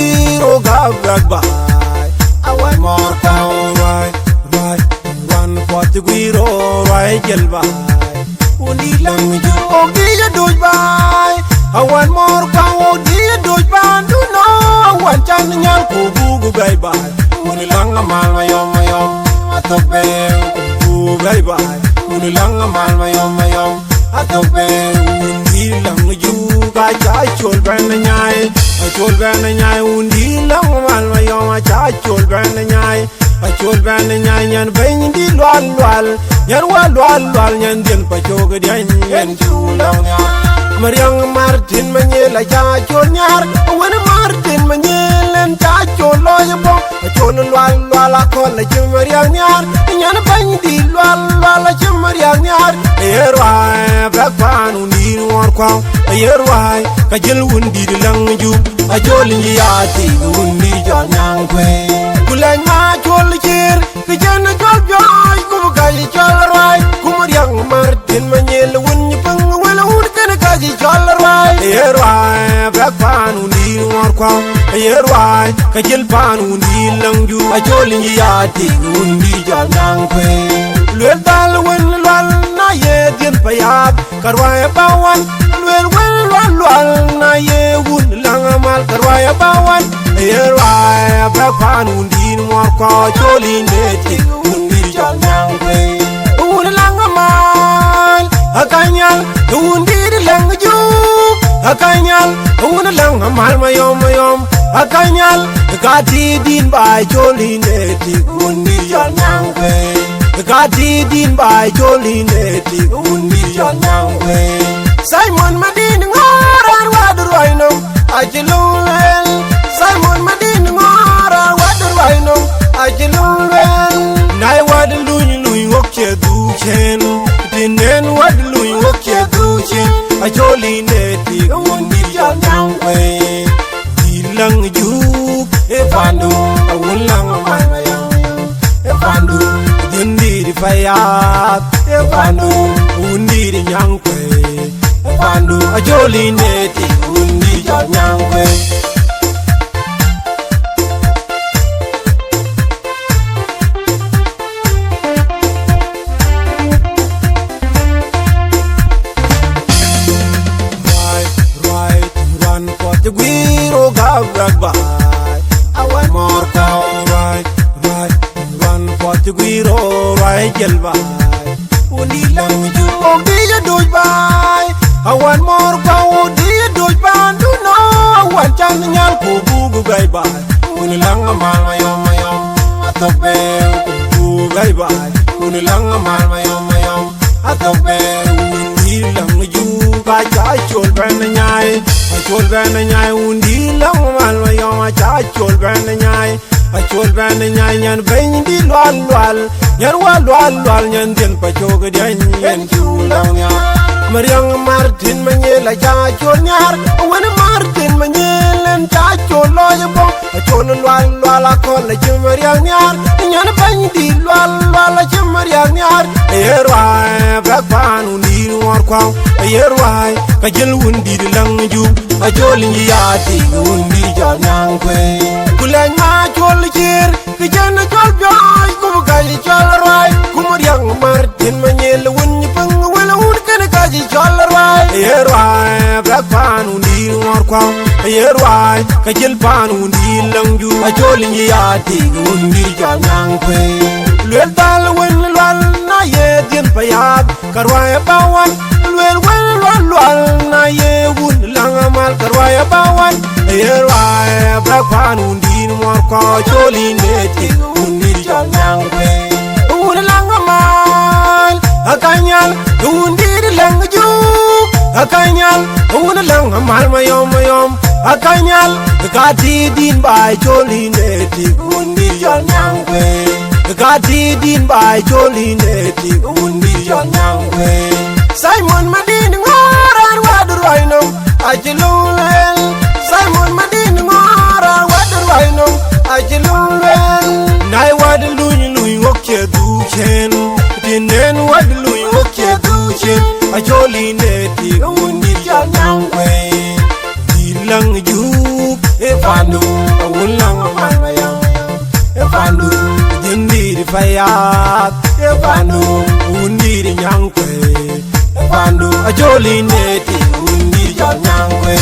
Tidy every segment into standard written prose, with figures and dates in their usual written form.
gwiro gabagba awan mor kaw right run for the gwiro right gelba undi lang ju ogi ya doj bay awan mor kaw di doj ban du no awan chan nyal ko bugu bay bay undi lang mal mayom atope bugu bay bay undi lang mal mayom atope undi lang ju ka cha chol ban nyai undi lang mal mayom cha chol ban nyai Achol ban nyai nyan bain di lwal nyan wal nyan den pa chog di nyan chulau nya Mariang Martin manyela cha chol nyar wen Martin manyelen cha chol lo ybo achol lwal akol la chim Mariang nyar nyan bain di lwal la chim Mariang nyar yerwa black pan undi war kwa yerwa ka jel undi lang ju achol ni yati undi jol nyang kwe Kulang ma chol chir ke jan chol joy kum ka chol rai kum Mariang Martin manyel wun pang wala un kan ka chol rai yerwai black pan undi war kwa yerwai ka jil pan undi lang ju a chol ni yati undi jol nang kwe lwel dal wun lwal na ye din payab karwai bawan lwel lwal na ye wun lang amal karwai bawan yerwai black pan undi war kwa choli neti undi jol nang kwe un lang amal akanyal undi lang ju akanyal un lang amal mayom akanyal kati din bai choli neti undi jol nang kwe kati din bai choli neti undi jol nang kwe Simon Madin ngoran wadur waino ajilul Simon Madin ngoran wadur waino ajilul nai wad luy wokche du chen tinen wad luy wokche du chen ajoli neti undi jol nang kwe dilang ju e fandu awulang mayo e fandu dindi di fayat e fandu undi di nyang kwe e fandu ajoli neti undi jol nyang kwe Gwiro gabagba awan mor kaw right run for the gwiro right gelba undi lang ju ogi ya doj bay awan mor kaw di doj ban du no awan chan nyal ko bugu bay bay undi lang mal mayom atope bugu bay bay undi lang mal mayom atope undi lang ju ka cha chol ban nyai Achol ban nyai undi lang mal mayom cha chol ban nyai achol ban nyai nyan bain di lwal nyan wal nyan den pa chog di nyan chulau nya Mariang Martin manyela cha chol nyar wen Martin manyelen cha chol lo ybo achol lwal akol la chim Mariang nyar nyan bain di lwal la chim Mariang nyar yerwai black pan undi war kwa yerwai ka jel undi lang ju achol ni yati undi jol nang kwe kulang ma chol chir ke jan chol joy kum ka chol rai kum Mariang Martin manyel wun pang wala un kan ka chol rai yerwai black pan undi war kwa yerwai ka jel pan undi lang ju achol ni yati undi jol nang kwe lwel dal wun lwal na ye din payab karwai bawan lwel lwal na ye wun lang amal karwai bawan yerwai black pan undi war kwa choli neti undi jol nang kwe un lang amal akanyal undi lang ju akanyal un lang amal mayom akanyal kati din bai choli neti undi jol nang kwe kati din bai choli neti undi jol nang kwe Simon Madin ngoran wadur waino ajilul Simon Madin ngoran wadur waino ajilul nai wad luy wokche du chen tinen wad luy wokche du chen ajoli neti undi jol nang kwe dilang ju e fandu ulang malmayam Evandu jindiri fayat Evandu undiri nyankwe Evandu ajoli neti undiri jol nyankwe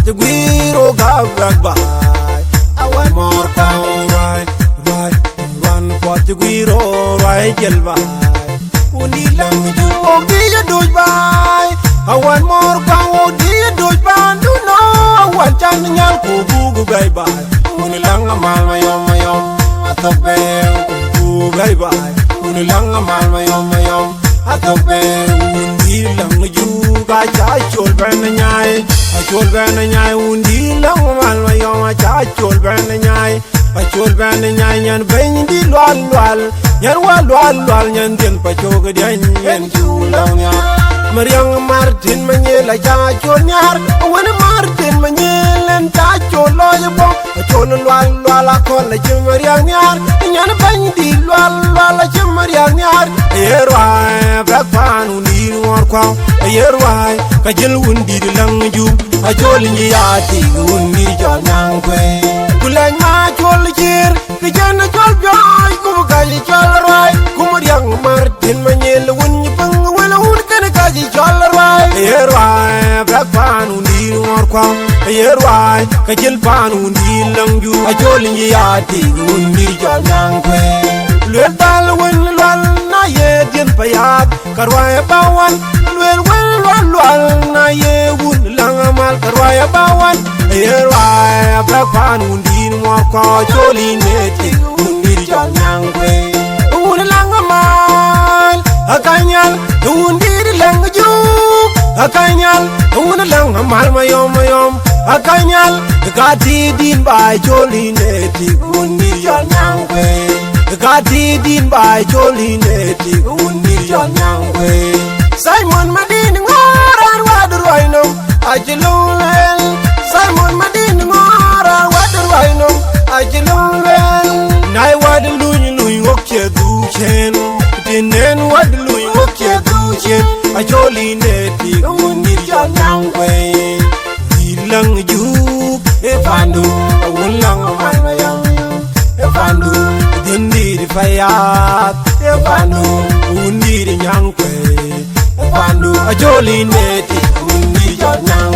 The Guiro Gabba, I want more power, right, run for the Guiro, right, Gelba. Undi lang you, oh, dear, do by. I want more power, dear, do by. Do know, I want Channel Kubu, bye bye. Unilang a mal, my own, at the bell, bye bye. Unilang a mal, my own, at the bell, undi lang you, got Achol Benanyai. Achol Benanyai undi lang mal yom Achol Benanyai Achol Benanyai yan bendi lwal yan wal yan din pachoga yan chulang ya Mariang Martin Manyela Achol nyar wan Martin Manyela Achol loybo Achol lwal akol chim Mariang nyar yan bendi lwal chim Mariang nyar yerwa bakpan undi ngor kwa yerwa kajel undi lang ju Achol nyati undi jol nyankwe Kulang Achol jir Kijan Achol joy Kumu kaji jol rai Kumu yang Martin Manyel Unyi pang wala unkan kaji jol rai Yerwai Black pan undi ngor kwa Yerwai Kajel pan undi lang ju Achol nyati undi jol nyankwe Luel tal wen lwal na ye dien payat Karwaya bawan Luel lwal na ye wun langamal Karwaya bawan Yerwaya Black pan undi ngor kwa Acholi neti undi jol nyankwe Wun langamal Akanyal undi lang juk Akanyal wun langamal mayom Akanyal Gati din ba Acholi neti undi jol nyankwe Gati din ba Acholi neti undi jol nyankwe Simon Madin ngoran wadur wainam Ajilulel Simon Madin ngoran wadur wainam Ajilulel Nai wadur luny wokye duchen Tinen wadur luny wokye duchen Acholi neti undi jol nyankwe Ilang juk Evandu ulang malmayam Evandu jindiri fayat Evandu undiri nyankwe Evandu ajoli neti undi jol nyankwe